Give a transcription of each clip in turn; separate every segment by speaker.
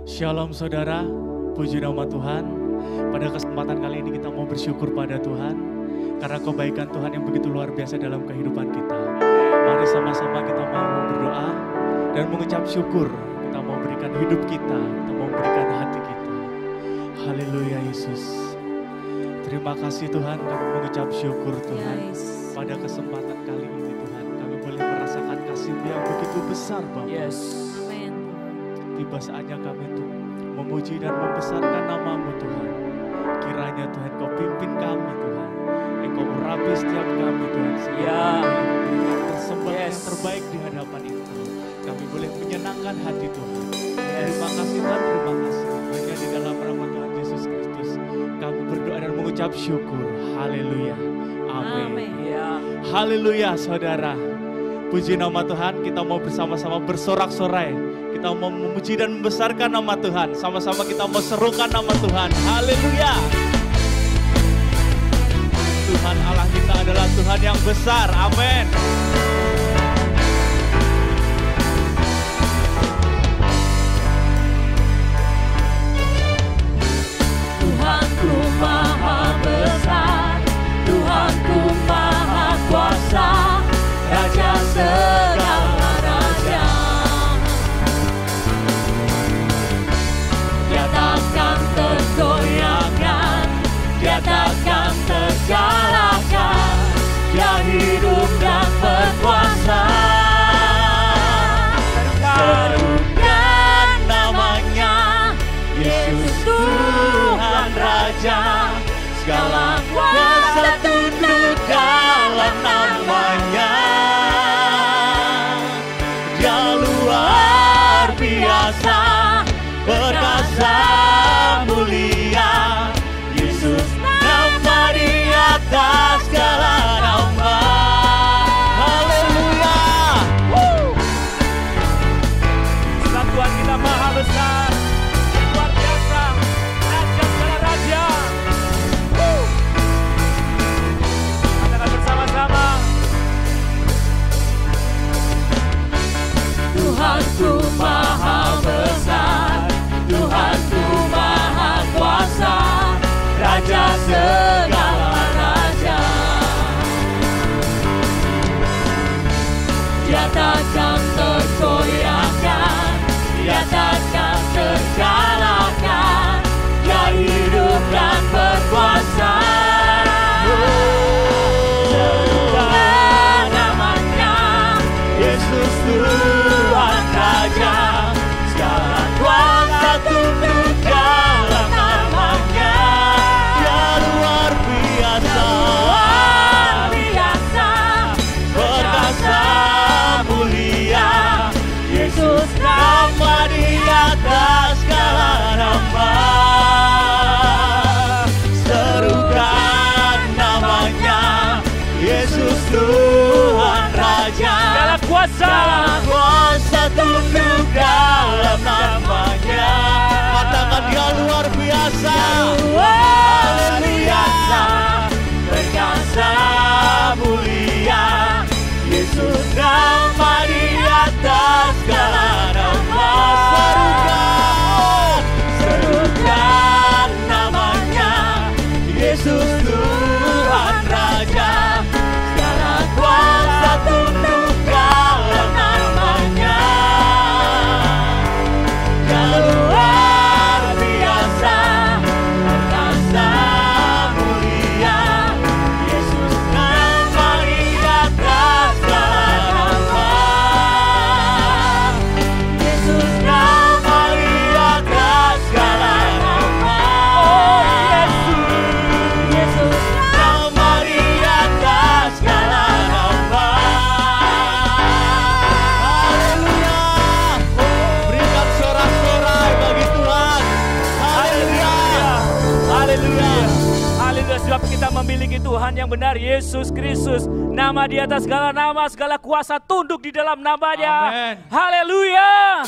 Speaker 1: Shalom saudara, puji nama Tuhan. Pada kesempatan kali ini kita mau bersyukur pada Tuhan karena kebaikan Tuhan yang begitu luar biasa dalam kehidupan kita. Mari sama-sama kita mau berdoa dan mengucap syukur. Kita mau berikan hidup kita mau berikan hati kita. Haleluya Yesus. Terima kasih Tuhan, kami mengucap syukur Tuhan. Pada kesempatan kali ini Tuhan, kami boleh merasakan kasih-Mu yang begitu besar Bapak.
Speaker 2: Amin.
Speaker 1: Tiba saatnya kami untuk memuji dan membesarkan nama-Mu Tuhan. Kiranya Tuhan Kau pimpin kami Tuhan. Engkau urapi setiap kami Tuhan. Persembahan yang terbaik di hadapan itu. Kami boleh menyenangkan hati Tuhan. Terima kasih Tuhan, terima kasih. Hanya di dalam nama Tuhan Yesus Kristus kami berdoa dan mengucap syukur. Haleluya. Amin. Haleluya saudara. Puji nama Tuhan, kita mau bersama-sama bersorak-sorai. Kita mau memuji dan membesarkan nama Tuhan. Sama-sama kita mau serukan nama Tuhan. Haleluya. Tuhan Allah kita adalah Tuhan yang besar. Amin.
Speaker 2: Tuhanku maha besar, Tuhanku maha kuasa, Raja segala raja. Dia takkan tergoyahkan, Dia takkan terkalahkan, Dia hidup dan berkuasa. Serukan namanya, Yesus Tuhan Raja. Segala kuasa tunduk dalam namanya. Dia luar biasa, perkasa mulia. Yesus nama di atas segala nama. Haleluya. Sebab Tuhan kita maha besar, luar biasa, Raja segala raja. Katakan bersama-sama. Tuhanku maha besar, Tuhanku maha kuasa, Raja segala raja. Dia takkan tergoyahkan, Dia takkan terkalahkan, Dia hidup dan berkuasa. Serukan namanya, Yesus Tuhan Raja. Segala kuasa tunduk dalam namanya. Dia luar biasa, perkasa mulia. Yesus nama di atas segala nama. Serukan namanya, Yesus Tuhan Raja. Segala kuasa tunduk dalam namanya. Katakan Dia luar biasa, luar biasa, perkasa mulia. Yesus nama di atas segala nama. Serukan namanya, Yesus Tuhan Raja. Segala kuasa tunduk dalam namanya. Dia luar biasa, perkasa mulia. Yesus nama di atas segala nama. Yesus nama di atas segala nama. Yesus nama di atas segala nama. Haleluya. Berikan sorak-sorai bagi Tuhan. Haleluya. Haleluya.
Speaker 3: Haleluya, sebab kita memiliki Tuhan yang benar, Yesus Kristus. Nama di atas segala nama, segala kuasa tunduk di dalam namanya.
Speaker 1: Amin.
Speaker 3: Haleluya.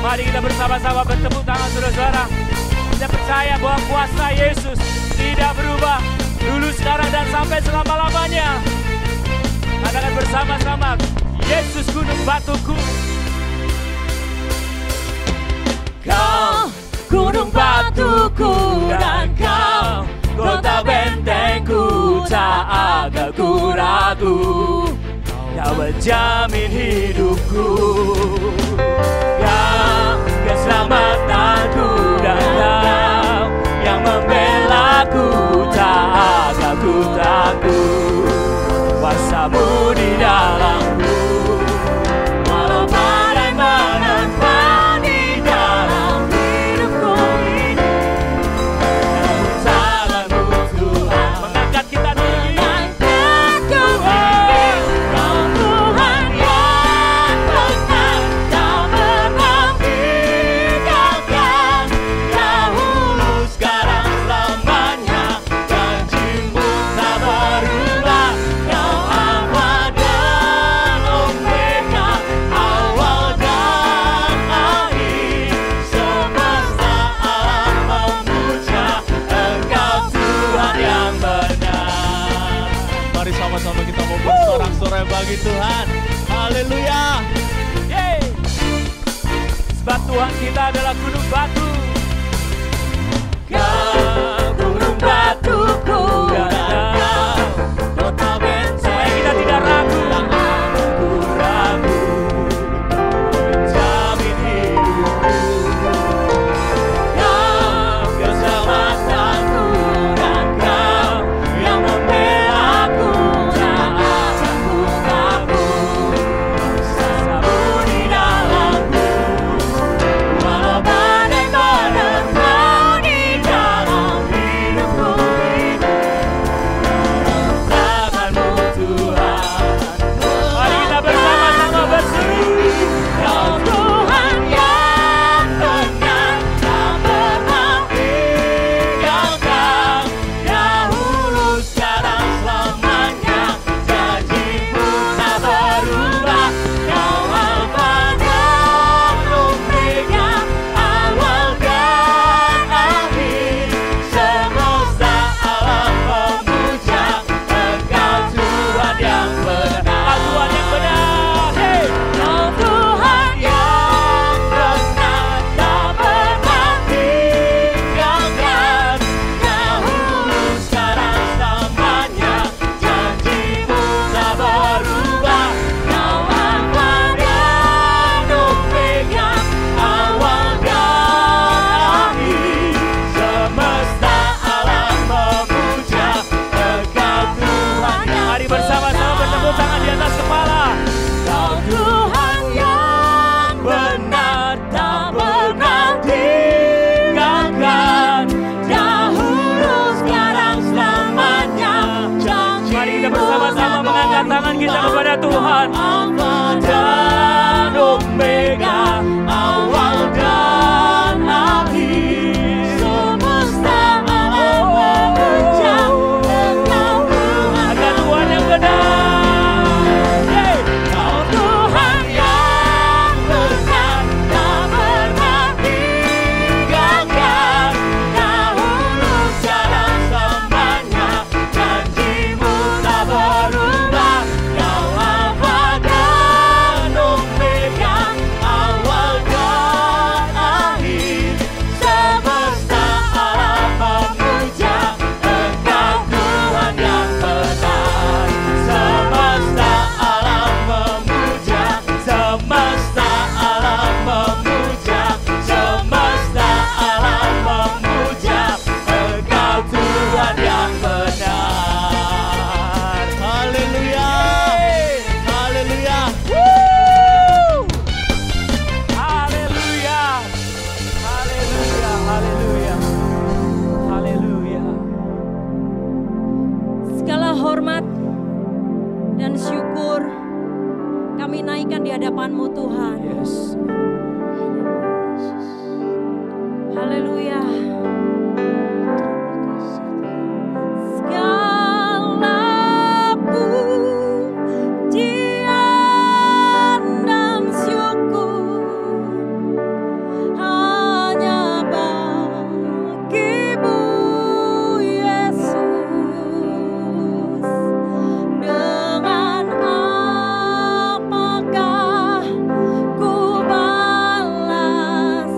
Speaker 3: Mari kita bersama-sama bertepuk tangan saudara-saudara. Kita percaya bahwa kuasa Yesus tidak berubah. Dulu, sekarang, dan sampai selama-lamanya. Katakan bersama-sama, Yesus gunung batuku. Kau gunung batuku dan kau kota bentengku, tak akan ku ragu. Kau menjamin hidupku, kau keselamatanku, dan kau yang membelaku, tak akan ku takut. Kuasamu di dalamku, walau badai menerpa di dalam hidupku ini. Tanganmu Tuhan mengangkat kita tinggi. Kau Tuhan yang benar, tak pernah tinggalkan. Dahulu, sekarang, selamanya, janjimu tak berubah. Kau Alfa dan Omega, awal dan akhir. Semesta alam memuja Engkau Tuhan yang benar.
Speaker 1: Mari sama-sama kita mau bersorak-sorai bagi Tuhan. Haleluya.
Speaker 3: Yeay. Sebab Tuhan kita adalah gunung batu. Kau gunung batuku dan kau kota benteng. Supaya kita tidak ragu, ku ragu. Menjamin hidupku, kau keselamatanku, dan kau yang membelaku, tak akan ku takut. Kuasamu di dalamku, walau badai menerpa di dalam hidupku ini. Tanganmu Tuhan, mari kita bersama-sama berseru. Kau Tuhan yang benar, tak pernah tinggalkan. Dahulu, sekarang, selamanya, janjimu tak berubah. Kau Alfa dan Omega, awal dan akhir. Semesta alam memuja Engkau Tuhan yang benar. Tuhan yang benar. Hey. Kau Tuhan yang benar, tak pernah tinggalkan. Dahulu, sekarang, selamanya, janjimu tak berubah. Kau Alfa dan Omega, awal dan akhir. Semesta alam memuja Engkau Tuhan yang. Mari bersama-sama bertepuk tangan di atas kepala. Kau Tuhan yang benar, tak pernah tinggalkan. Dahulu, sekarang, selamanya, janji. Mari kita bersama-sama mengangkat tangan kita kepada Tuhan. Alfa dan Omega, awal dan akhir. Semesta alam memuja Engkau Tuhan. Ada Tuhan yang benar. Hey. Kau Tuhan yang benar, tak pernah tinggalkan. Dahulu, sekarang, selamanya, janjimu tak berubah. Kau Alfa dan Omega, awal dan akhir. Semesta alam memuja Engkau Tuhan yang benar. Semesta alam memuja, semesta alam memuja, semesta alam memuja Engkau Tuhan yang benar.
Speaker 1: Haleluya. Haleluya.
Speaker 3: Haleluya. Haleluya. Haleluya. Haleluya.
Speaker 4: Segala hormat dan syukur kami naikkan di hadapan-Mu Tuhan.
Speaker 3: Yes.
Speaker 4: Haleluya. Segala pujian dan syukur hanya bagi-Mu, Yesus. Dengan apakah ku balas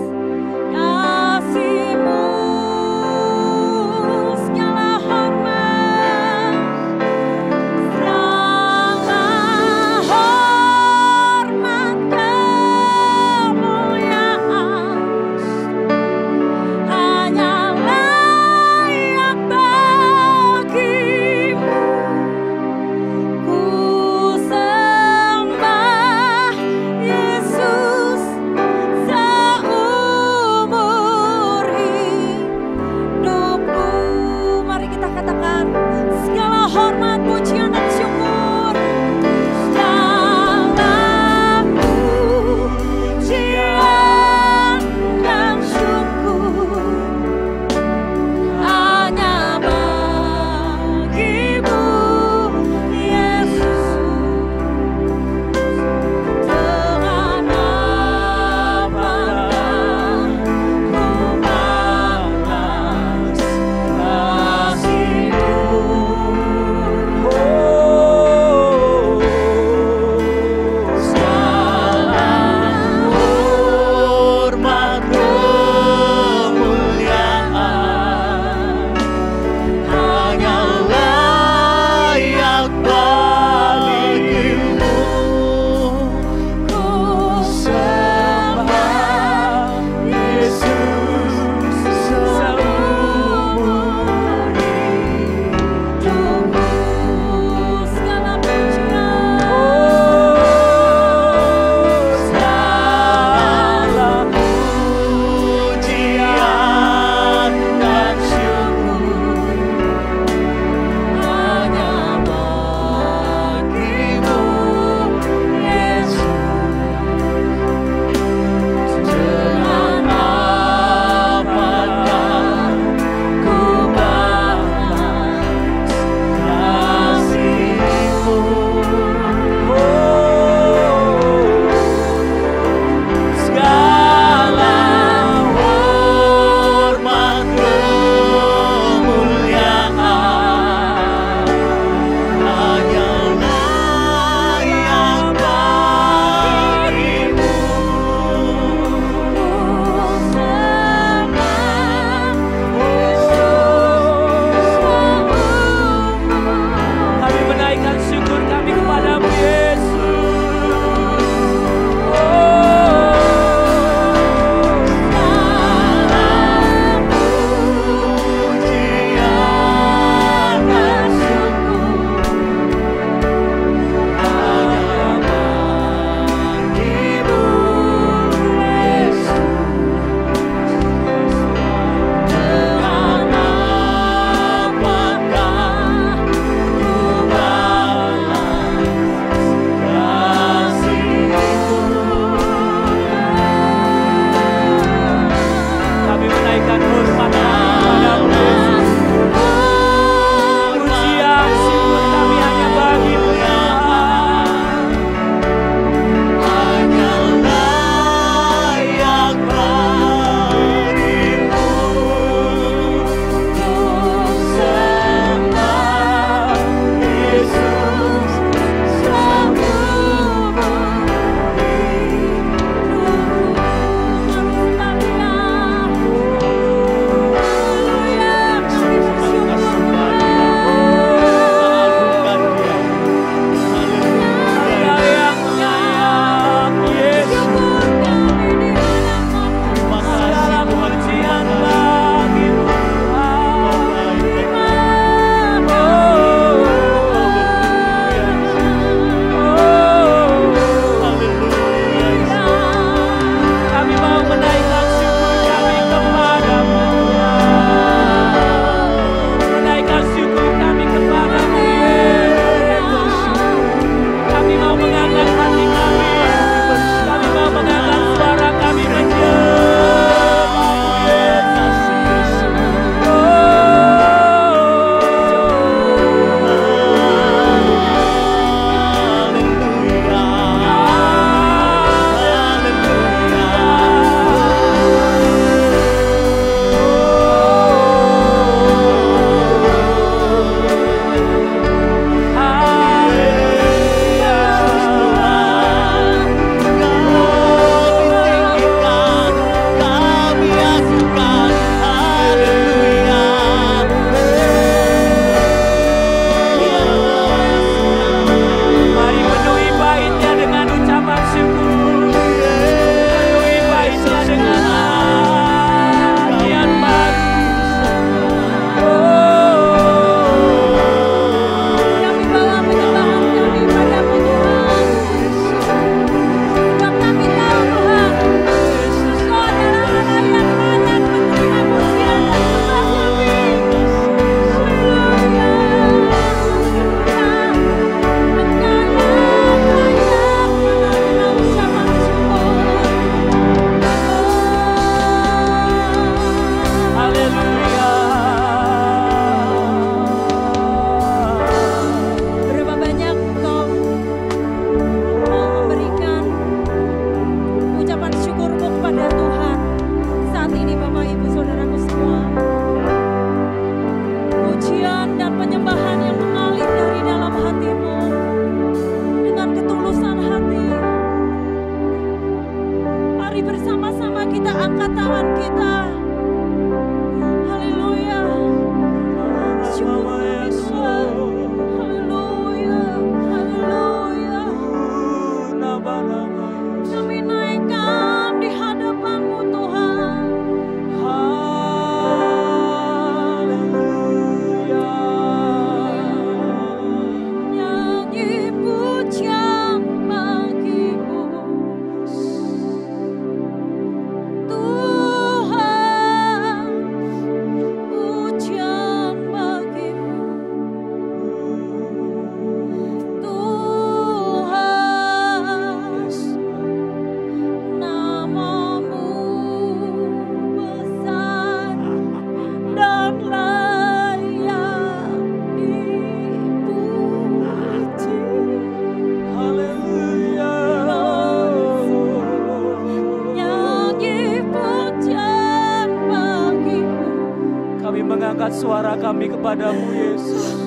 Speaker 3: suara kami kepadamu, Yesus.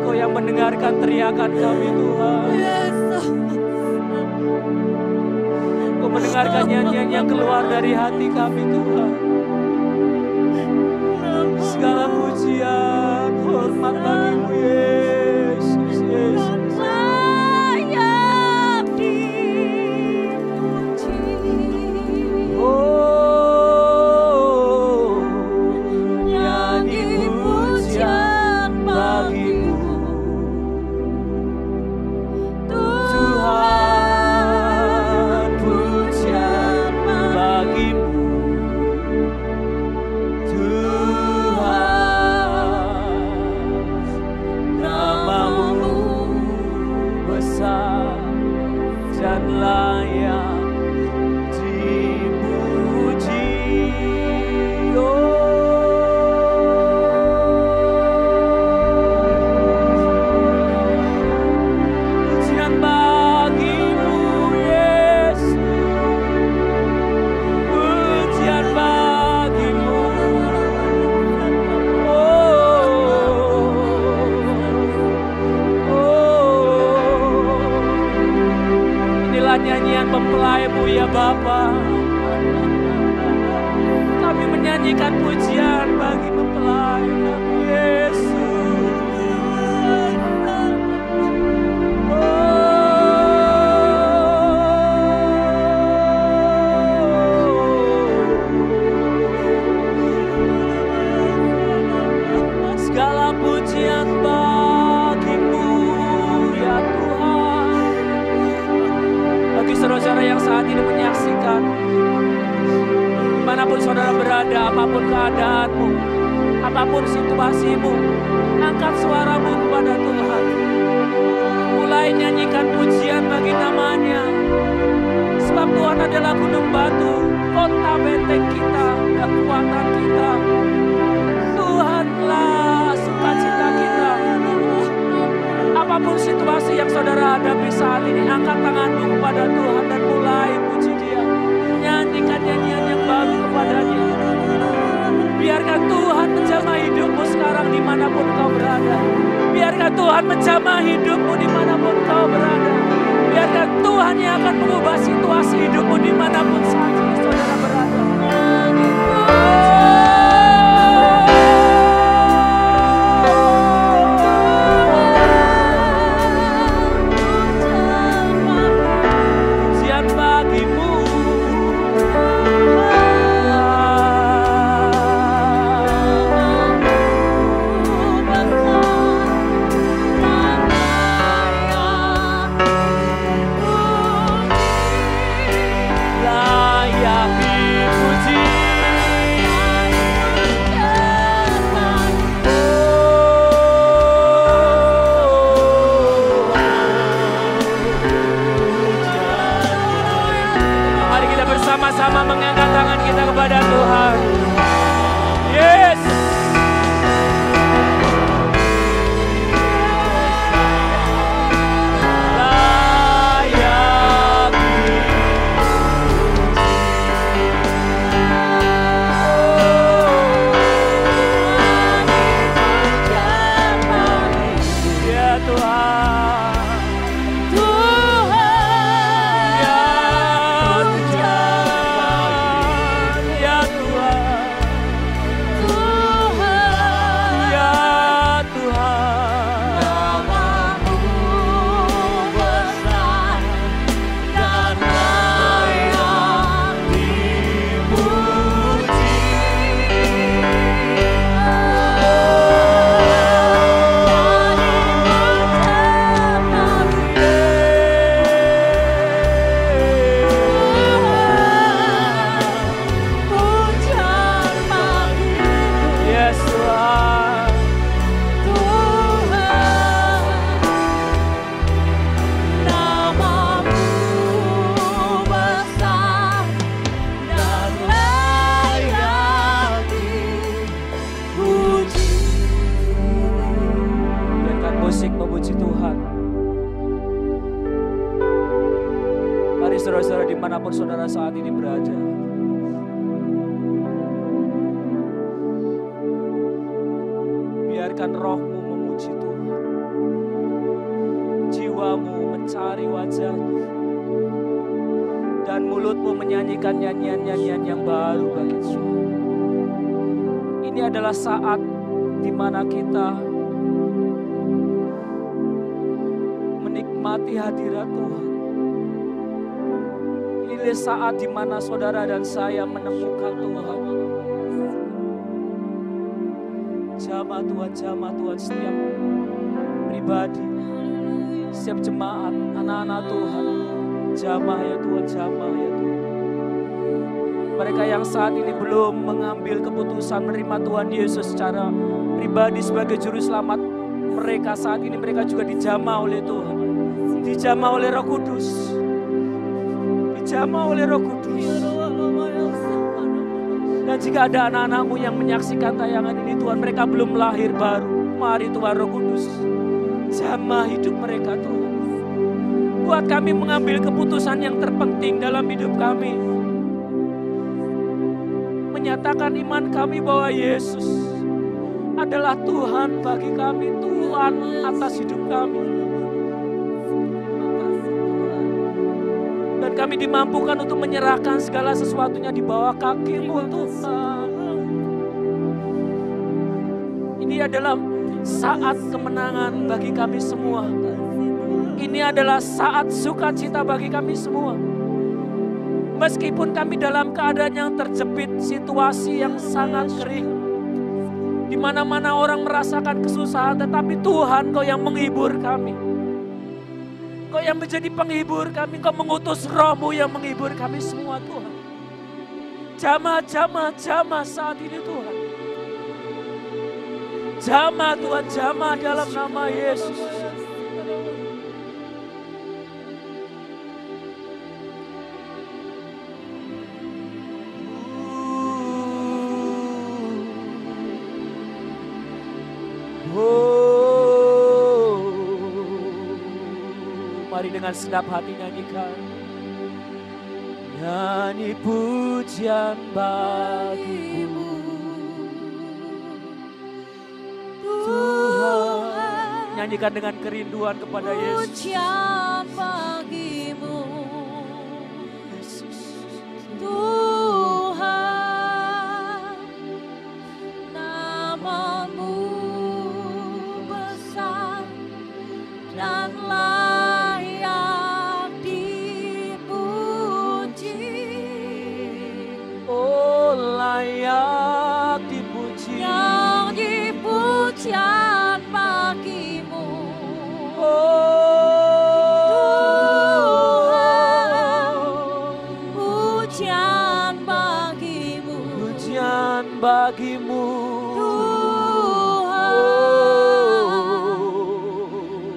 Speaker 3: Kau yang mendengarkan teriakan kami, Tuhan. Kau mendengarkan nyanyian yang keluar dari hati kami, Tuhan. Segala pujian, hormat bagimu, Yesus, Yesus.
Speaker 4: Layak dipuji.
Speaker 3: Oh, nyanyi pujian bagimu, Tuhan, pujian bagimu, Tuhan, namamu besar dan layak dipuji. Pujian bagimu, Yesus. Pujian bagimu. Inilah nyanyian mempelaimu ya Bapa. Kami menyanyikan pujian bagi mempelai kami, Yesus. Segala pujian bagimu ya Tuhan. Bagi saudara-saudara yang saat ini menyaksikan, dimanapun saudara berada, apapun keadaanmu, apapun situasimu, angkat suaramu kepada Tuhan. Mulai nyanyikan pujian bagi namanya. Sebab Tuhan adalah gunung batu, kota benteng kita, kekuatan kita. Tuhanlah sukacita kita. Apapun situasi yang saudara hadapi saat ini, angkat tanganmu kepada Tuhan dan mulai puji Dia. Nyanyikan nyanyian yang baru kepadanya. Biarkan Tuhan menjamah hidupmu sekarang dimanapun kau berada. Biarkan Tuhan menjamah hidupmu dimanapun kau berada. Biarkan Tuhan yang akan mengubah situasi hidupmu dimanapun saat ini saudara berada. Pujian bagimu. Layak dipuji. Mari kita bersama-sama mengangkat tangan kita kepada Tuhan. Yes. Layak ya Tuhan. Ya Tuhan. Ya Tuhan.
Speaker 4: Namamu besar dan layak dipuji. Pujian bagimu,
Speaker 3: Yes Tuhan.
Speaker 4: Tuhan. Namamu besar dan layak dipuji.
Speaker 3: Biarkan musik memuji Tuhan. Mari saudara-saudara dimanapun saudara saat ini berada. biarkan rohmu memuji Tuhan. Jiwamu mencari wajah-Nya. Dan mulutmu menyanyikan nyanyian-nyanyian yang baru bagi Tuhan. Ini adalah saat di mana kita menikmati hadirat Tuhan. Ini saat di mana saudara dan saya menemukan Tuhan. Jamah Tuhan setiap pribadi, setiap jemaat, anak-anak Tuhan. Jamah ya Tuhan, jamah ya Tuhan. Mereka yang saat ini belum mengambil keputusan menerima Tuhan Yesus secara pribadi sebagai juru selamat, mereka saat ini mereka juga dijamah oleh Tuhan. Dijamah oleh Roh Kudus. Dijamah oleh Roh Kudus. Dan jika ada anak-anakmu yang menyaksikan tayangan ini Tuhan, mereka belum lahir baru. Mari Tuhan Roh Kudus, jamah hidup mereka Tuhan. Buat kami mengambil keputusan yang terpenting dalam hidup kami. Menyatakan iman kami bahwa Yesus adalah Tuhan bagi kami, Tuhan atas hidup kami. Dan kami dimampukan untuk menyerahkan segala sesuatunya di bawah kaki-Mu Tuhan. Ini adalah saat kemenangan bagi kami semua. Ini adalah saat sukacita bagi kami semua. Meskipun kami dalam keadaan yang terjepit, situasi yang sangat kering, di mana-mana orang merasakan kesusahan, tetapi Tuhan Kau yang menghibur kami. Kau yang menjadi penghibur kami, Kau mengutus Roh-Mu yang menghibur kami semua Tuhan. Jamah saat ini Tuhan. Jamah Tuhan, jamah dalam nama Yesus. Mari dengan segenap hati nyanyikan. Nyanyi pujian bagi-Mu Tuhan. Nyanyikan dengan kerinduan kepada Yesus.
Speaker 4: Pujian bagi-Mu
Speaker 3: Yesus.
Speaker 4: Tuhan, nama-Mu besar dan layak dipuji.
Speaker 3: Oh, layak dipuji.
Speaker 4: Nyanyi pujian bagi-Mu Tuhan, pujian bagi-Mu,
Speaker 3: Pujian bagi-Mu
Speaker 4: Tuhan,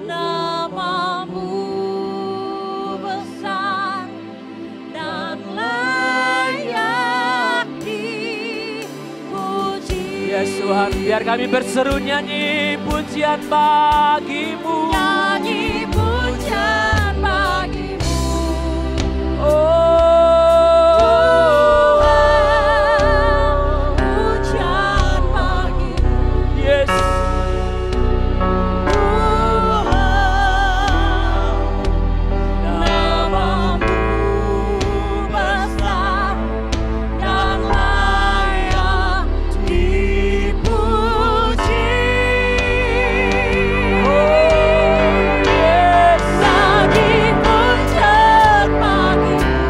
Speaker 4: nama-Mu besar dan layak dipuji.
Speaker 3: Yes Tuhan, biar kami berseru nyanyi pujian bagi-Mu.
Speaker 4: Nyanyi pujian bagi-Mu
Speaker 3: Oh,
Speaker 4: pujian bagi-Mu
Speaker 3: yes.
Speaker 4: Tuhan, nama-Mu besar dan layak dipuji. Lagi pujian bagi-Mu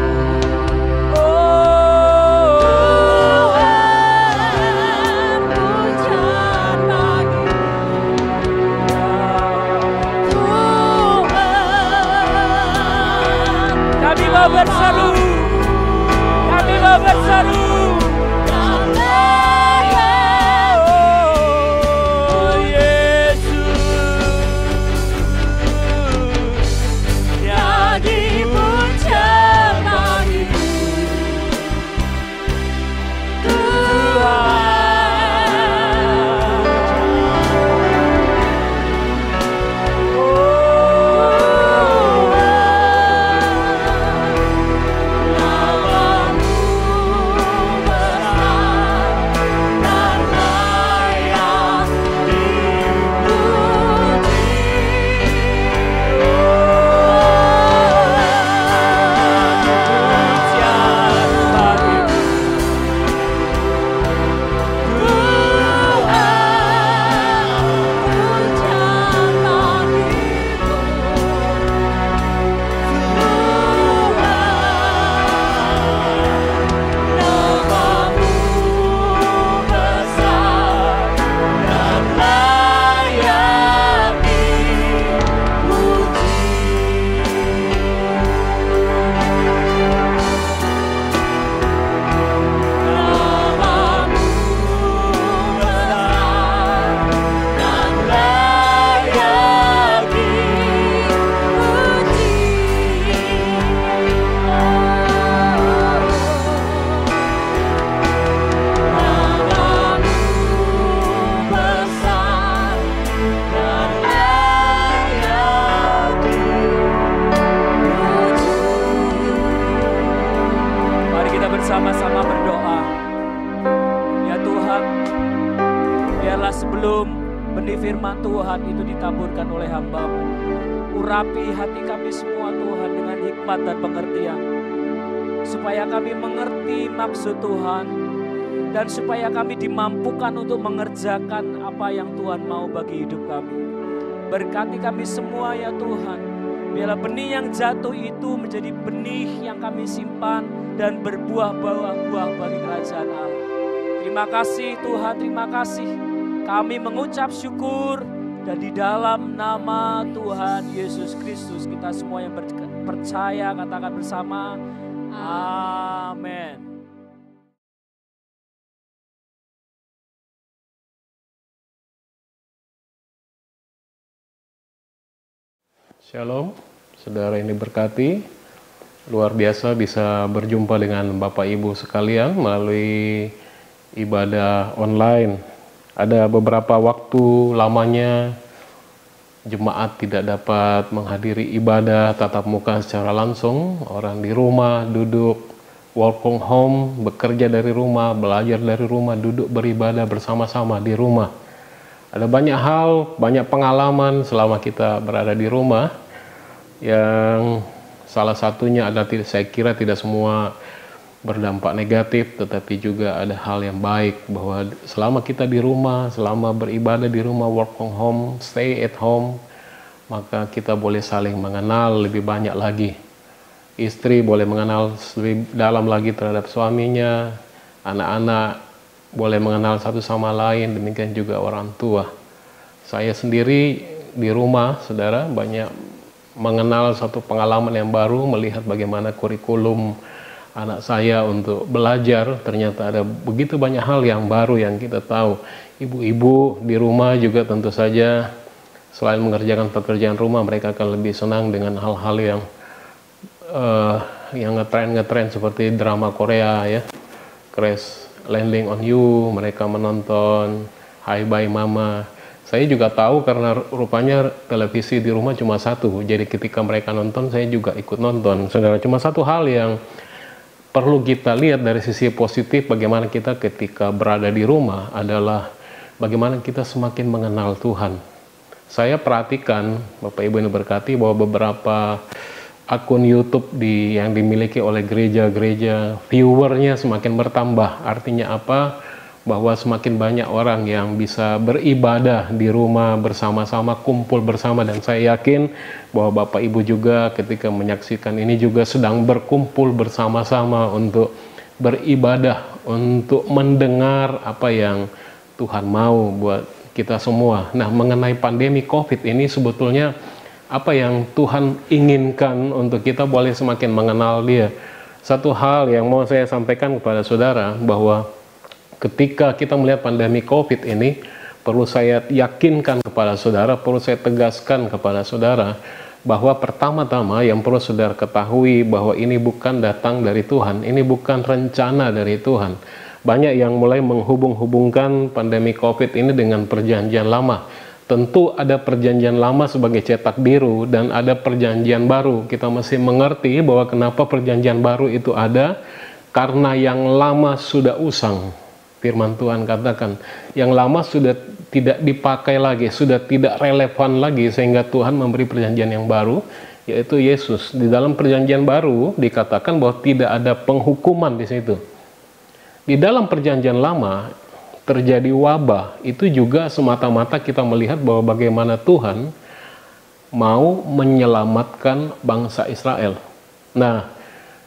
Speaker 4: Tuhan, pujian bagi-Mu Tuhan.
Speaker 3: Kami mau berseru, kami mau berseru. Oh, Yesus,
Speaker 4: Lagi pujian bagi-Mu Tuhan, nama-Mu
Speaker 3: firman Tuhan itu ditaburkan oleh hamba-Mu. Urapi hati kami semua Tuhan dengan hikmat dan pengertian, supaya kami mengerti maksud Tuhan, dan supaya kami dimampukan untuk mengerjakan apa yang Tuhan mau bagi hidup kami. Berkati kami semua ya Tuhan. Biarlah benih yang jatuh itu menjadi benih yang kami simpan dan berbuah buah bagi kerajaan Allah. Terima kasih Tuhan, terima kasih. Kami mengucap syukur, dan di dalam nama Tuhan Yesus Kristus kita semua yang percaya katakan bersama, amin.
Speaker 5: Shalom, saudara ini berkati. Luar biasa bisa berjumpa dengan Bapak Ibu sekalian melalui ibadah online. Ada beberapa waktu lamanya jemaat tidak dapat menghadiri ibadah tatap muka secara langsung. Orang di rumah duduk, work from home, bekerja dari rumah, belajar dari rumah, duduk beribadah bersama-sama di rumah. Ada banyak hal, banyak pengalaman selama kita berada di rumah, yang salah satunya adalah saya kira tidak semua berdampak negatif, tetapi juga ada hal yang baik, bahwa selama kita di rumah, selama beribadah di rumah, work from home, stay at home, maka kita boleh saling mengenal lebih banyak lagi. Istri boleh mengenal lebih dalam lagi terhadap suaminya, anak-anak boleh mengenal satu sama lain, demikian juga orang tua. Saya sendiri di rumah, saudara, banyak mengenal satu pengalaman yang baru, melihat bagaimana kurikulum anak saya untuk belajar. Ternyata ada begitu banyak hal yang baru yang kita tahu. Ibu-ibu di rumah juga tentu saja selain mengerjakan pekerjaan rumah, mereka akan lebih senang dengan hal-hal yang ngetren seperti drama Korea ya, Crash Landing on You, mereka menonton Hi Bye Mama. Saya juga tahu karena rupanya televisi di rumah cuma satu, jadi ketika mereka nonton saya juga ikut nonton. Saudara, cuma satu hal yang perlu kita lihat dari sisi positif bagaimana kita ketika berada di rumah adalah bagaimana kita semakin mengenal Tuhan. Saya perhatikan, Bapak Ibu yang berkati, bahwa beberapa akun YouTube yang dimiliki oleh gereja-gereja, viewernya semakin bertambah. Artinya apa? Bahwa semakin banyak orang yang bisa beribadah di rumah bersama-sama, kumpul bersama, dan saya yakin bahwa Bapak Ibu juga ketika menyaksikan ini juga sedang berkumpul bersama-sama untuk beribadah, untuk mendengar apa yang Tuhan mau buat kita semua. Nah, mengenai pandemi COVID ini sebetulnya apa yang Tuhan inginkan untuk kita boleh semakin mengenal Dia. Satu hal yang mau saya sampaikan kepada saudara, bahwa ketika kita melihat pandemi COVID ini, perlu saya yakinkan kepada saudara, perlu saya tegaskan kepada saudara, bahwa pertama-tama yang perlu saudara ketahui bahwa ini bukan datang dari Tuhan, ini bukan rencana dari Tuhan. Banyak yang mulai menghubung-hubungkan pandemi COVID ini dengan perjanjian lama. Tentu ada perjanjian lama sebagai cetak biru dan ada perjanjian baru. Kita mesti mengerti bahwa kenapa perjanjian baru itu ada, karena yang lama sudah usang. Firman Tuhan katakan, yang lama sudah tidak dipakai lagi, sudah tidak relevan lagi, sehingga Tuhan memberi perjanjian yang baru, yaitu Yesus. Di dalam perjanjian baru dikatakan bahwa tidak ada penghukuman di situ. Di dalam perjanjian lama terjadi wabah, itu juga semata-mata kita melihat bahwa bagaimana Tuhan mau menyelamatkan bangsa Israel. Nah,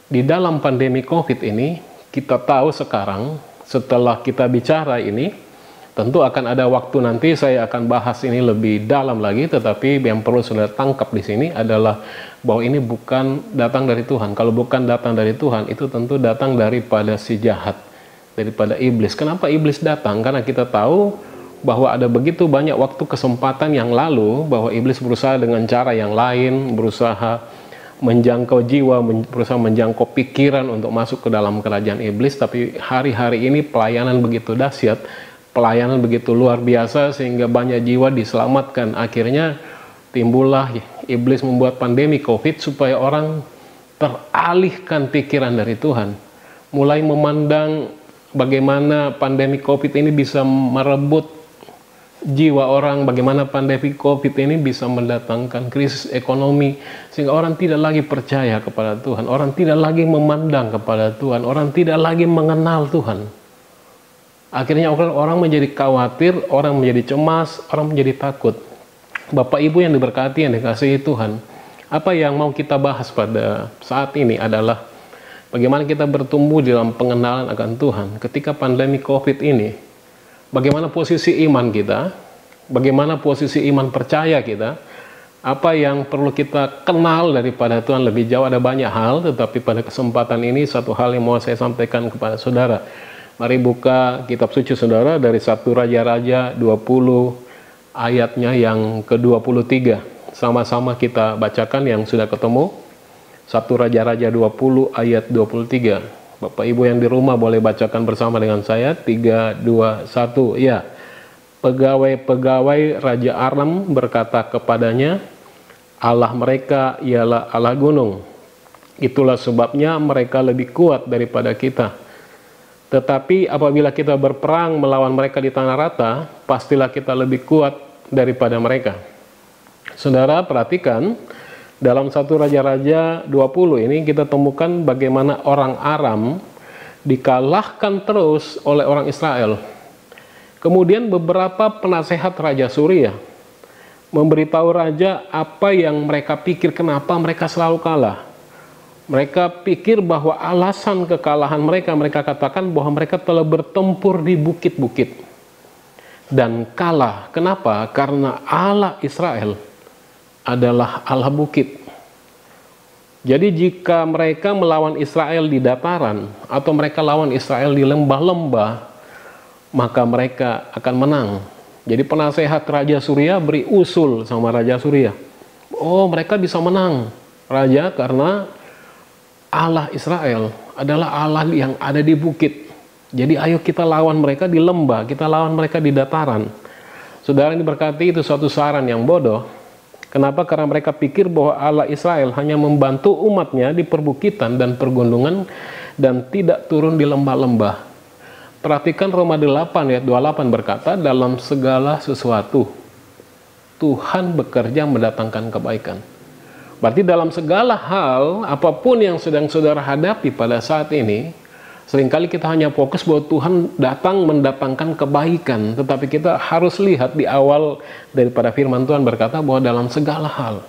Speaker 5: di dalam pandemi COVID ini, kita tahu sekarang, setelah kita bicara ini, tentu akan ada waktu nanti saya akan bahas ini lebih dalam lagi, tetapi yang perlu saudara tangkap di sini adalah bahwa ini bukan datang dari Tuhan. Kalau bukan datang dari Tuhan, itu tentu datang daripada si jahat, daripada iblis. Kenapa iblis datang? Karena kita tahu bahwa ada begitu banyak waktu kesempatan yang lalu bahwa iblis berusaha dengan cara yang lain, berusaha menjangkau jiwa, berusaha menjangkau pikiran untuk masuk ke dalam kerajaan iblis. Tapi hari-hari ini pelayanan begitu dahsyat, pelayanan begitu luar biasa, sehingga banyak jiwa diselamatkan. Akhirnya timbullah iblis membuat pandemi COVID supaya orang teralihkan pikiran dari Tuhan, mulai memandang bagaimana pandemi COVID ini bisa merebut jiwa orang, bagaimana pandemi COVID ini bisa mendatangkan krisis ekonomi, sehingga orang tidak lagi percaya kepada Tuhan, orang tidak lagi memandang kepada Tuhan, orang tidak lagi mengenal Tuhan. Akhirnya orang menjadi khawatir, orang menjadi cemas, orang menjadi takut. Bapak Ibu yang diberkati, yang dikasihi Tuhan, apa yang mau kita bahas pada saat ini adalah bagaimana kita bertumbuh dalam pengenalan akan Tuhan ketika pandemi COVID ini. Bagaimana posisi iman kita, bagaimana posisi iman percaya kita, apa yang perlu kita kenal daripada Tuhan lebih jauh. Ada banyak hal, tetapi pada kesempatan ini satu hal yang mau saya sampaikan kepada saudara. Mari buka kitab suci saudara dari 1 Raja-Raja 20 ayatnya yang ke-23. Sama-sama kita bacakan yang sudah ketemu. 1 Raja-Raja 20 ayat 23. Bapak Ibu yang di rumah boleh bacakan bersama dengan saya. 3, 2, 1. Ya. Pegawai-pegawai Raja Aram berkata kepadanya, Allah mereka ialah Allah gunung. Itulah sebabnya mereka lebih kuat daripada kita. Tetapi apabila kita berperang melawan mereka di tanah rata, pastilah kita lebih kuat daripada mereka. Saudara perhatikan, dalam 1 Raja-Raja 20 ini kita temukan bagaimana orang Aram dikalahkan terus oleh orang Israel. Kemudian beberapa penasehat Raja Suria memberitahu raja apa yang mereka pikir kenapa mereka selalu kalah. Mereka pikir bahwa alasan kekalahan mereka, mereka katakan bahwa mereka telah bertempur di bukit-bukit dan kalah. Kenapa? Karena Allah Israel adalah Allah bukit. Jadi jika mereka melawan Israel di dataran atau mereka lawan Israel di lembah-lembah, maka mereka akan menang. Jadi penasehat Raja Suria beri usul sama Raja Suria. Oh, mereka bisa menang, Raja, karena Allah Israel adalah Allah yang ada di bukit. Jadi ayo kita lawan mereka di lembah, kita lawan mereka di dataran. Saudara yang diberkati, itu suatu saran yang bodoh. Kenapa? Karena mereka pikir bahwa Allah Israel hanya membantu umatnya di perbukitan dan pergunungan dan tidak turun di lembah-lembah. Perhatikan Roma 8 ayat 28 berkata, dalam segala sesuatu Tuhan bekerja mendatangkan kebaikan. Berarti dalam segala hal, apapun yang sedang saudara hadapi pada saat ini, seringkali kita hanya fokus bahwa Tuhan datang mendatangkan kebaikan. Tetapi kita harus lihat di awal daripada firman Tuhan berkata bahwa dalam segala hal,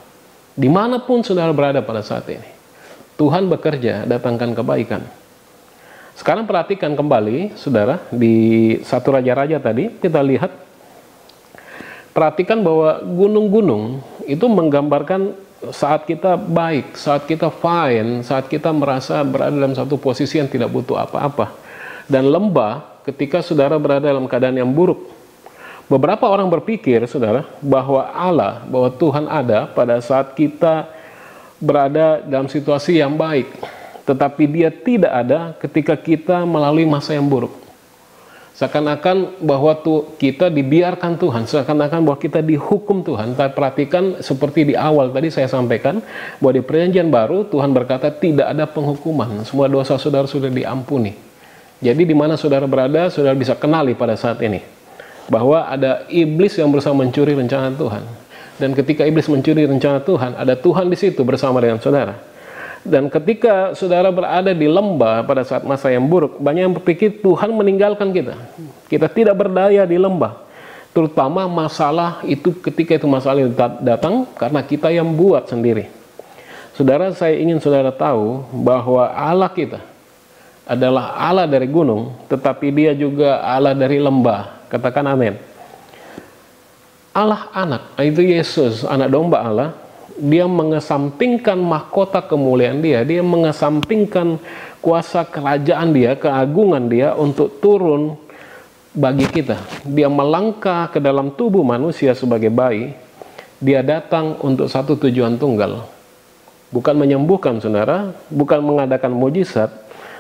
Speaker 5: dimanapun saudara berada pada saat ini, Tuhan bekerja datangkan kebaikan. Sekarang perhatikan kembali saudara di 1 Raja-Raja tadi kita lihat, perhatikan bahwa gunung-gunung itu menggambarkan saat kita baik, saat kita fine, saat kita merasa berada dalam satu posisi yang tidak butuh apa-apa. Dan lembah ketika saudara berada dalam keadaan yang buruk. Beberapa orang berpikir saudara bahwa Allah, bahwa Tuhan ada pada saat kita berada dalam situasi yang baik. Tetapi dia tidak ada ketika kita melalui masa yang buruk. Seakan-akan bahwa kita dibiarkan Tuhan, seakan-akan bahwa kita dihukum Tuhan. Tapi perhatikan seperti di awal tadi saya sampaikan, bahwa di perjanjian baru Tuhan berkata tidak ada penghukuman. Semua dosa saudara sudah diampuni. Jadi di mana saudara berada, saudara bisa kenali pada saat ini. Bahwa ada iblis yang berusaha mencuri rencana Tuhan. Dan ketika iblis mencuri rencana Tuhan, ada Tuhan di situ bersama dengan saudara. Dan ketika saudara berada di lembah pada saat masa yang buruk, banyak yang berpikir Tuhan meninggalkan kita. Kita tidak berdaya di lembah. Terutama masalah itu ketika itu masalah datang karena kita yang buat sendiri. Saudara, saya ingin saudara tahu bahwa Allah kita adalah Allah dari gunung, tetapi dia juga Allah dari lembah. Katakan amin. Allah anak, itu Yesus, anak domba Allah. Dia mengesampingkan mahkota kemuliaan dia mengesampingkan kuasa kerajaan dia, keagungan dia untuk turun bagi kita. Dia melangkah ke dalam tubuh manusia sebagai bayi. Dia datang untuk satu tujuan tunggal. Bukan menyembuhkan saudara, bukan mengadakan mujizat,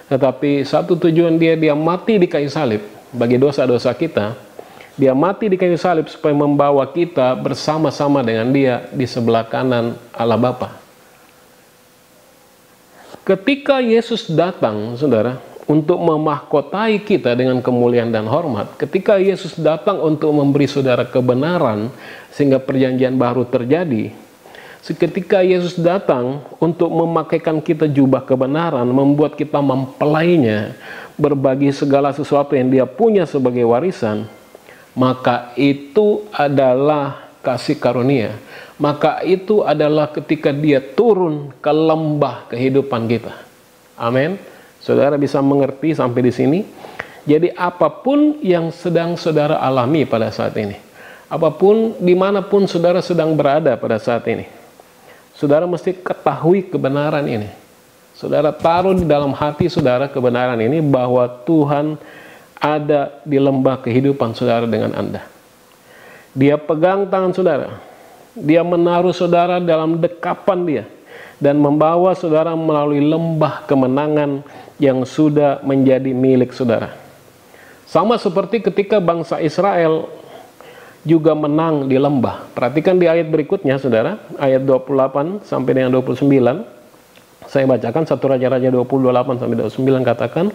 Speaker 5: tetapi satu tujuan dia mati di kayu salib bagi dosa-dosa kita. Dia mati di kayu salib supaya membawa kita bersama-sama dengan dia di sebelah kanan Allah Bapa. Ketika Yesus datang, saudara, untuk memahkotai kita dengan kemuliaan dan hormat. Ketika Yesus datang untuk memberi saudara kebenaran sehingga perjanjian baru terjadi, ketika Yesus datang untuk memakaikan kita jubah kebenaran, membuat kita mempelainya, berbagi segala sesuatu yang Dia punya sebagai warisan, maka itu adalah kasih karunia. Maka itu adalah ketika Dia turun ke lembah kehidupan kita. Amin. Saudara bisa mengerti sampai di sini? Jadi apapun yang sedang saudara alami pada saat ini, apapun dimanapun saudara sedang berada pada saat ini, saudara mesti ketahui kebenaran ini. Saudara taruh di dalam hati saudara kebenaran ini bahwa Tuhan ada di lembah kehidupan saudara dengan Anda. Dia pegang tangan saudara. Dia menaruh saudara dalam dekapan Dia dan membawa saudara melalui lembah kemenangan yang sudah menjadi milik saudara. Sama seperti ketika bangsa Israel juga menang di lembah. Perhatikan di ayat berikutnya saudara, ayat 28 sampai dengan 29. Saya bacakan 1 Raja-Raja 28 sampai 29 katakan,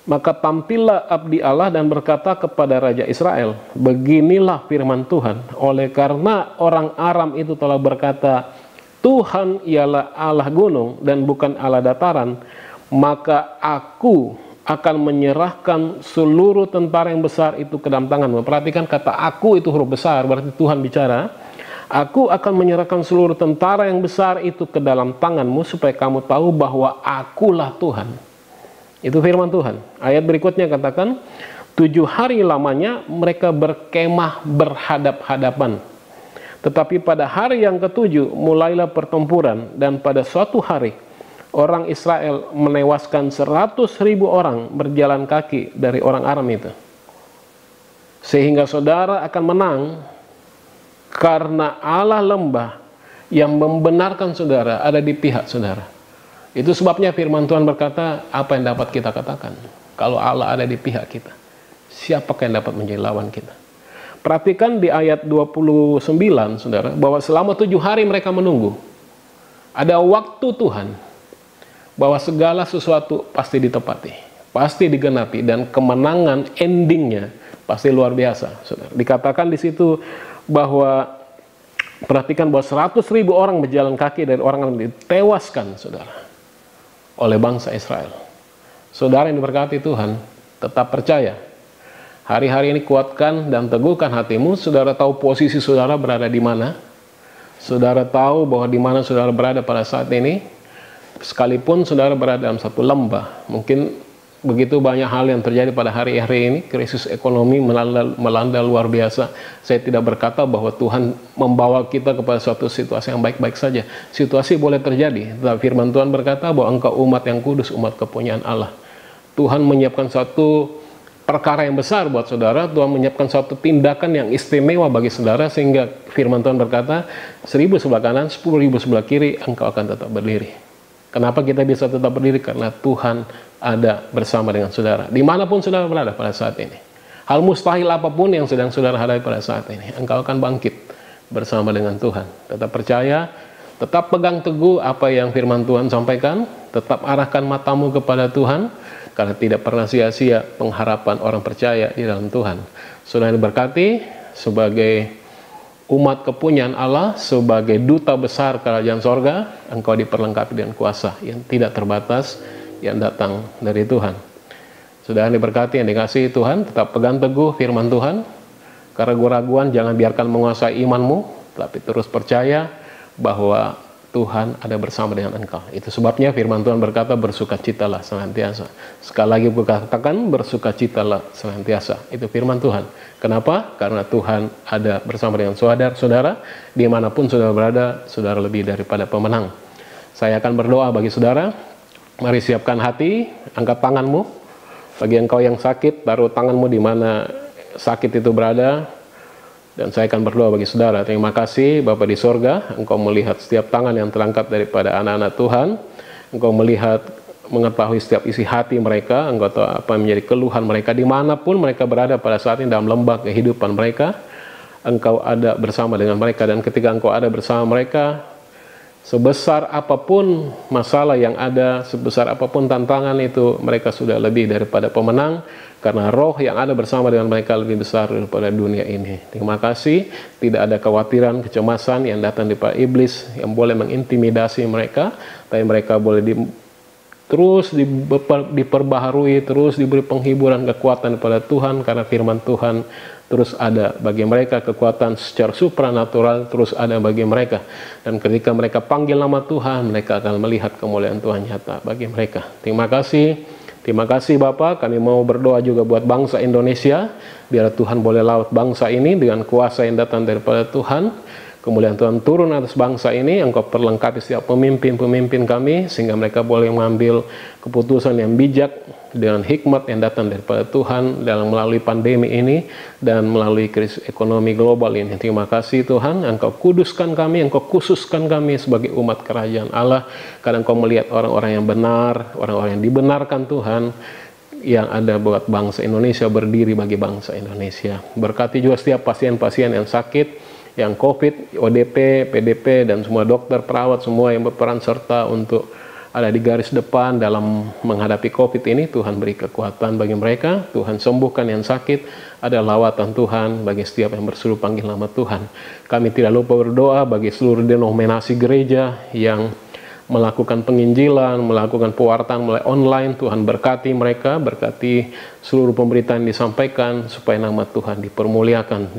Speaker 5: maka tampillah abdi Allah dan berkata kepada Raja Israel, beginilah firman Tuhan, oleh karena orang Aram itu telah berkata, Tuhan ialah Allah gunung dan bukan Allah dataran, maka aku akan menyerahkan seluruh tentara yang besar itu ke dalam tanganmu. Perhatikan kata aku itu huruf besar, berarti Tuhan bicara. Aku akan menyerahkan seluruh tentara yang besar itu ke dalam tanganmu supaya kamu tahu bahwa akulah Tuhan. Itu firman Tuhan. Ayat berikutnya katakan, 7 hari lamanya mereka berkemah berhadap-hadapan. Tetapi pada hari yang ke-7 mulailah pertempuran, dan pada suatu hari orang Israel menewaskan 100.000 orang berjalan kaki dari orang Aram itu. Sehingga saudara akan menang karena Allah lembah yang membenarkan saudara ada di pihak saudara. Itu sebabnya firman Tuhan berkata, apa yang dapat kita katakan? Kalau Allah ada di pihak kita, siapakah yang dapat menjadi lawan kita? Perhatikan di ayat 29 saudara, bahwa selama 7 hari mereka menunggu. Ada waktu Tuhan bahwa segala sesuatu pasti ditepati, pasti digenapi, dan kemenangan endingnya pasti luar biasa saudara. Dikatakan di situ bahwa, perhatikan bahwa 100.000 orang berjalan kaki dari orang Aram ditewaskan saudara oleh bangsa Israel. Saudara yang diberkati Tuhan, tetap percaya. Hari-hari ini kuatkan dan teguhkan hatimu. Saudara tahu posisi saudara berada di mana. Saudara tahu bahwa di mana saudara berada pada saat ini. Sekalipun saudara berada dalam satu lembah, mungkin begitu banyak hal yang terjadi pada hari-hari ini, krisis ekonomi melanda luar biasa. Saya tidak berkata bahwa Tuhan membawa kita kepada suatu situasi yang baik-baik saja. Situasi boleh terjadi, tetapi firman Tuhan berkata bahwa engkau umat yang kudus, umat kepunyaan Allah. Tuhan menyiapkan suatu perkara yang besar buat saudara. Tuhan menyiapkan suatu tindakan yang istimewa bagi saudara, sehingga firman Tuhan berkata, 1.000 sebelah kanan, 10.000 sebelah kiri, engkau akan tetap berdiri. Kenapa kita bisa tetap berdiri? Karena Tuhan ada bersama dengan saudara. Dimanapun saudara berada pada saat ini. Hal mustahil apapun yang sedang saudara hadapi pada saat ini, engkau akan bangkit bersama dengan Tuhan. Tetap percaya, tetap pegang teguh apa yang firman Tuhan sampaikan, tetap arahkan matamu kepada Tuhan, karena tidak pernah sia-sia pengharapan orang percaya di dalam Tuhan. Saudara diberkati sebagai umat kepunyaan Allah, sebagai duta besar kerajaan sorga, engkau diperlengkapi dengan kuasa yang tidak terbatas yang datang dari Tuhan. Saudara diberkati yang dikasihi Tuhan, tetap pegang teguh firman Tuhan. Keraguan-raguan jangan biarkan menguasai imanmu, tapi terus percaya bahwa Tuhan ada bersama dengan engkau. Itu sebabnya firman Tuhan berkata, bersukacitalah senantiasa. Sekali lagi katakan, bersukacitalah senantiasa. Itu firman Tuhan. Kenapa? Karena Tuhan ada bersama dengan saudara-saudara. Dimanapun saudara berada, saudara lebih daripada pemenang. Saya akan berdoa bagi saudara. Mari siapkan hati, angkat tanganmu. Bagi engkau yang sakit, taruh tanganmu di mana sakit itu berada. Dan saya akan berdoa bagi saudara. Terima kasih Bapa di sorga, engkau melihat setiap tangan yang terangkat daripada anak-anak Tuhan. Engkau melihat, mengetahui setiap isi hati mereka. Engkau tahu apa yang menjadi keluhan mereka. Dimanapun mereka berada pada saat ini dalam lembah kehidupan mereka, engkau ada bersama dengan mereka. Dan ketika engkau ada bersama mereka, Sebesar apapun masalah yang ada, sebesar apapun tantangan itu, mereka sudah lebih daripada pemenang, karena roh yang ada bersama dengan mereka lebih besar daripada dunia ini. Terima kasih, tidak ada kekhawatiran, kecemasan yang datang daripada iblis yang boleh mengintimidasi mereka, tapi mereka boleh terus diperbaharui, terus diberi penghiburan, kekuatan kepada Tuhan, karena firman Tuhan terus ada bagi mereka, kekuatan secara supranatural terus ada bagi mereka. Dan ketika mereka panggil nama Tuhan, mereka akan melihat kemuliaan Tuhan nyata bagi mereka. Terima kasih Bapak. Kami mau berdoa juga buat bangsa Indonesia, biar Tuhan boleh laut bangsa ini dengan kuasa yang datang daripada Tuhan. Kemuliaan Tuhan turun atas bangsa ini, Engkau perlengkapi setiap pemimpin-pemimpin kami, sehingga mereka boleh mengambil keputusan yang bijak dengan hikmat yang datang daripada Tuhan dalam melalui pandemi ini dan melalui krisis ekonomi global ini. Terima kasih Tuhan, Engkau kuduskan kami, Engkau khususkan kami sebagai umat kerajaan Allah, karena Engkau melihat orang-orang yang benar, orang-orang yang dibenarkan Tuhan, yang ada buat bangsa Indonesia, berdiri bagi bangsa Indonesia. Berkati juga setiap pasien-pasien yang sakit, yang COVID, ODP, PDP, dan semua dokter, perawat, semua yang berperan serta untuk ada di garis depan dalam menghadapi COVID ini. Tuhan beri kekuatan bagi mereka, Tuhan sembuhkan yang sakit, ada lawatan Tuhan bagi setiap yang berseru panggil nama Tuhan. Kami tidak lupa berdoa bagi seluruh denominasi gereja yang melakukan penginjilan, melakukan pewartaan mulai online. Tuhan berkati mereka, berkati seluruh pemberitaan yang disampaikan, supaya nama Tuhan dipermuliakan.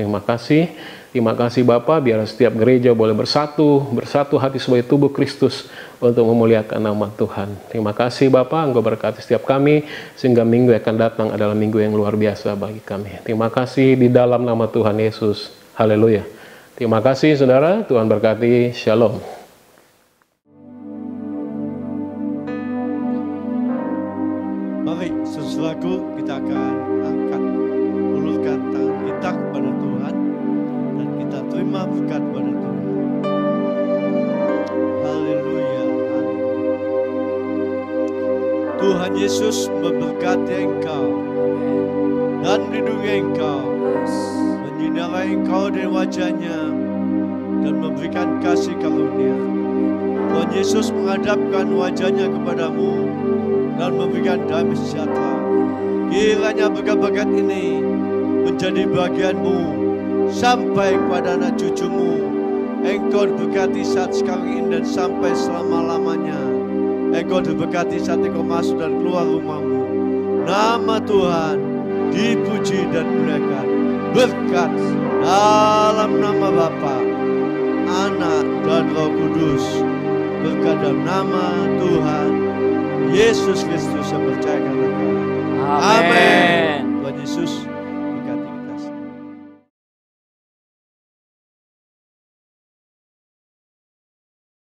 Speaker 5: Terima kasih Bapa, biar setiap gereja boleh bersatu hati sebagai tubuh Kristus untuk memuliakan nama Tuhan. Terima kasih Bapa, Engkau berkati setiap kami, sehingga minggu yang akan datang adalah minggu yang luar biasa bagi kami. Terima kasih di dalam nama Tuhan Yesus. Haleluya. Terima kasih saudara, Tuhan berkati. Shalom.
Speaker 6: Mari sesuatu kita akan angkat, ulurkan tangan kita kepada Tuhan, dan kita terima berkat pada Tuhan. Haleluya. Tuhan Yesus memberkati engkau dan melindungi engkau, menyinari engkau dengan wajahnya dan memberikan kasih karunia. Tuhan Yesus menghadapkan wajahnya kepadamu dan memberikan damai sejahtera. Kiranya berkat-berkat ini menjadi bagianmu sampai kepada anak cucumu. Engkau diberkati saat sekarang ini dan sampai selama-lamanya. Engkau diberkati saat engkau masuk dan keluar rumahmu. Nama Tuhan dipuji dan dimuliakan. Berkat dalam nama Bapa, Anak dan Roh Kudus. Berkat dalam nama Tuhan Yesus Kristus yang percayakan. Amin. Tuhan Yesus